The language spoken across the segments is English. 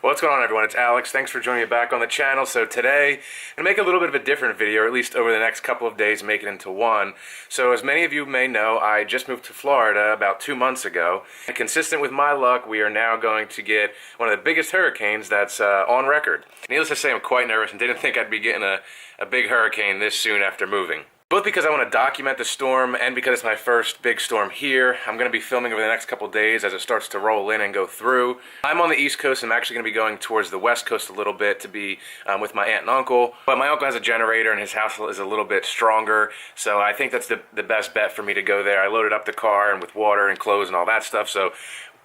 What's going on, everyone? It's Alex. Thanks for joining me back on the channel. So today, I'm going to make a little bit of a different video, or at least over the next couple of days, make it into one. So as many of you may know, I just moved to Florida about 2 months ago. And consistent with my luck, we are now going to get one of the biggest hurricanes that's on record. Needless to say, I'm quite nervous and didn't think I'd be getting a big hurricane this soon after moving. Both because I want to document the storm and because it's my first big storm here. I'm going to be filming over the next couple days as it starts to roll in and go through. I'm on the East Coast. I'm actually going to be going towards the West Coast a little bit to be with my aunt and uncle. But my uncle has a generator and his house is a little bit stronger. So I think that's the best bet for me to go there. I loaded up the car and with water and clothes and all that stuff. So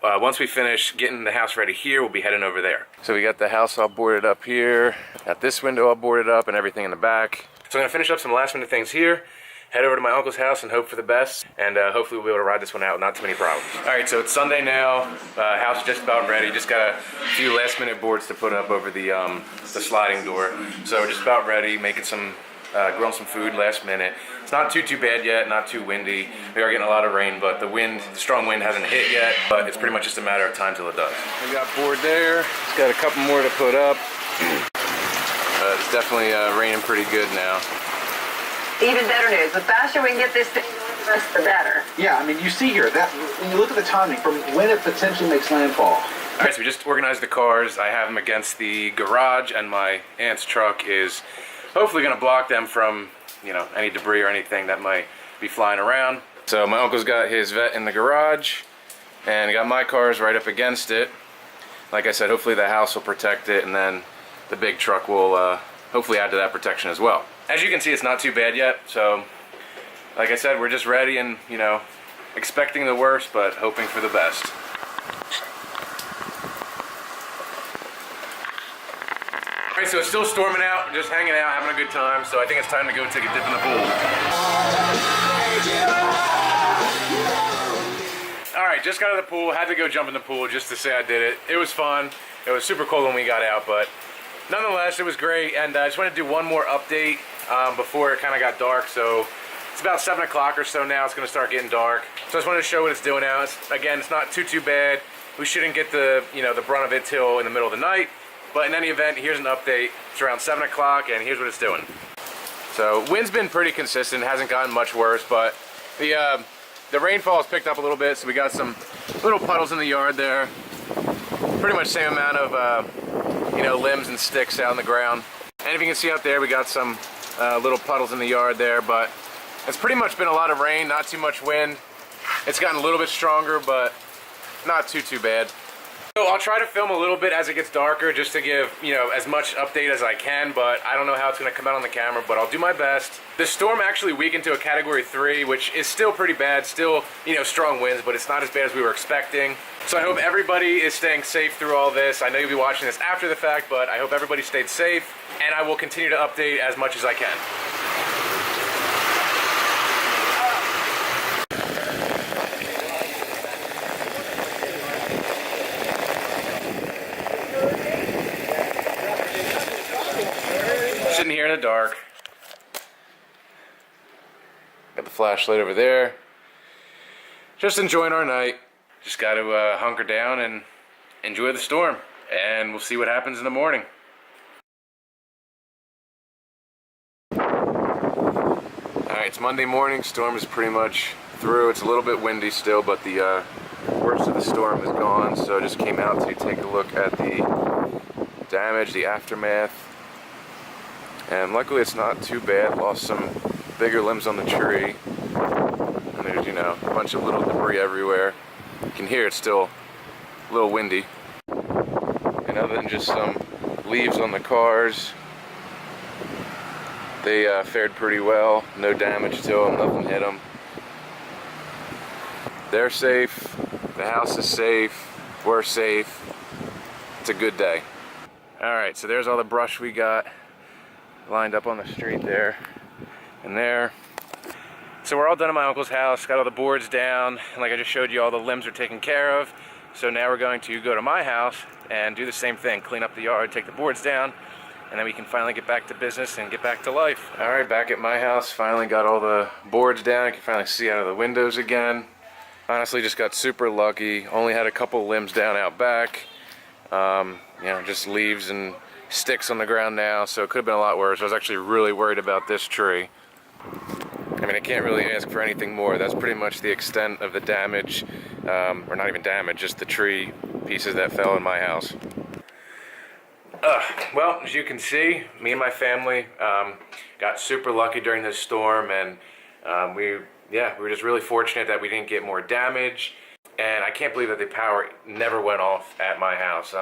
once we finish getting the house ready here, we'll be heading over there. So we got the house all boarded up here. Got this window all boarded up and everything in the back. So I'm going to finish up some last minute things here, head over to my uncle's house and hope for the best, and hopefully we'll be able to ride this one out, not too many problems. Alright, so it's Sunday now, house is just about ready, just got a few last minute boards to put up over the sliding door. So we're just about ready, making some, grilling some food last minute. It's not too bad yet, not too windy. We are getting a lot of rain, but the strong wind hasn't hit yet, but it's pretty much just a matter of time till it does. We got board there, it's got a couple more to put up. It's definitely raining pretty good now. Even better news, the faster we can get this thing going, the better. Yeah, I mean, you see here, that when you look at the timing from when it potentially makes landfall. Alright, so we just organized the cars. I have them against the garage, and my aunt's truck is hopefully going to block them from, you know, any debris or anything that might be flying around. So my uncle's got his vet in the garage, and I got my cars right up against it. Like I said, hopefully the house will protect it, and then the big truck will hopefully add to that protection as well. As you can see, it's not too bad yet, so like I said, we're just ready and, you know, expecting the worst, but hoping for the best. Alright, so it's still storming out, just hanging out, having a good time, so I think it's time to go take a dip in the pool. Alright, just got out of the pool, had to go jump in the pool just to say I did it. It was fun. It was super cold when we got out, but nonetheless, it was great, and I just wanted to do one more update before it kind of got dark. So it's about 7 o'clock or so now. It's going to start getting dark. So I just wanted to show what it's doing now. Again, it's not too bad. We shouldn't get the brunt of it till in the middle of the night. But in any event, here's an update. It's around 7 o'clock, and here's what it's doing. So wind's been pretty consistent. It hasn't gotten much worse, but the rainfall has picked up a little bit. So we got some little puddles in the yard there. Pretty much same amount of limbs and sticks out on the ground. And if you can see out there, we got some little puddles in the yard there, but it's pretty much been a lot of rain, not too much wind. It's gotten a little bit stronger, but not too bad. So I'll try to film a little bit as it gets darker, just to give, as much update as I can, but I don't know how it's going to come out on the camera, but I'll do my best. The storm actually weakened to a Category 3, which is still pretty bad, still, strong winds, but it's not as bad as we were expecting. So I hope everybody is staying safe through all this. I know you'll be watching this after the fact, but I hope everybody stayed safe, and I will continue to update as much as I can. Sitting here in the dark. Got the flashlight over there. Just enjoying our night. Just got to hunker down and enjoy the storm. And we'll see what happens in the morning. Alright, it's Monday morning. Storm is pretty much through. It's a little bit windy still, but the worst of the storm is gone. So I just came out to take a look at the damage, the aftermath. And luckily it's not too bad. Lost some bigger limbs on the tree. And there's, a bunch of little debris everywhere. You can hear it's still a little windy. And other than just some leaves on the cars, they fared pretty well. No damage to them, nothing hit them. They're safe. The house is safe. We're safe. It's a good day. Alright, so there's all the brush we got lined up on the street there and there. So we're all done at my uncle's house, got all the boards down, and like I just showed you, all the limbs are taken care of. So now we're going to go to my house and do the same thing, clean up the yard, take the boards down, and then we can finally get back to business and get back to life. Alright, back at my house, finally got all the boards down. I can finally see out of the windows again. Honestly, just got super lucky. Only had a couple limbs down out back. you know, just leaves and sticks on the ground now, so it could have been a lot worse. I was actually really worried about this tree. I mean, I can't really ask for anything more. That's pretty much the extent of the damage, or not even damage, just the tree pieces that fell in my house. Well, as you can see, me and my family got super lucky during this storm, and we were just really fortunate that we didn't get more damage. And I can't believe that the power never went off at my house.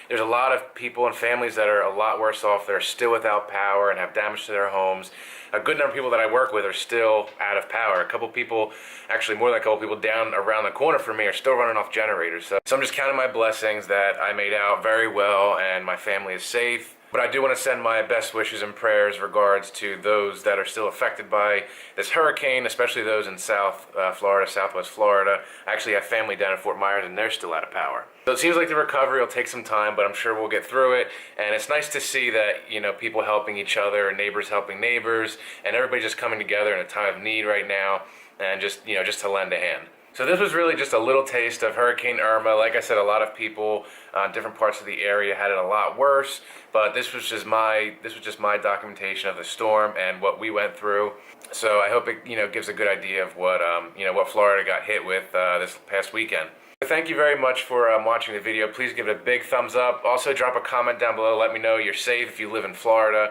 There's a lot of people and families that are a lot worse off that are still without power and have damage to their homes. A good number of people that I work with are still out of power. A couple people, actually more than a couple people down around the corner from me are still running off generators. So I'm just counting my blessings that I made out very well and my family is safe. But I do want to send my best wishes and prayers regards to those that are still affected by this hurricane, especially those in South Florida, Southwest Florida. I actually have family down in Fort Myers and they're still out of power. So it seems like the recovery will take some time, but I'm sure we'll get through it. And it's nice to see that, you know, people helping each other and neighbors helping neighbors and everybody just coming together in a time of need right now and just, you know, just to lend a hand. So this was really just a little taste of Hurricane Irma. Like I said, a lot of people in different parts of the area had it a lot worse, but this was just my documentation of the storm and what we went through. So I hope it, you know, gives a good idea of what what Florida got hit with this past weekend. Thank you very much for watching the video. Please give it a big thumbs up. Also drop a comment down below. Let me know you're safe if you live in Florida.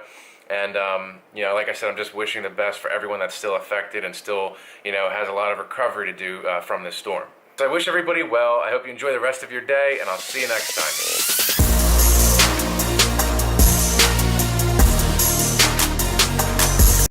And, you know, like I said, I'm just wishing the best for everyone that's still affected and still, you know, has a lot of recovery to do from this storm. So I wish everybody well. I hope you enjoy the rest of your day, and I'll see you next time.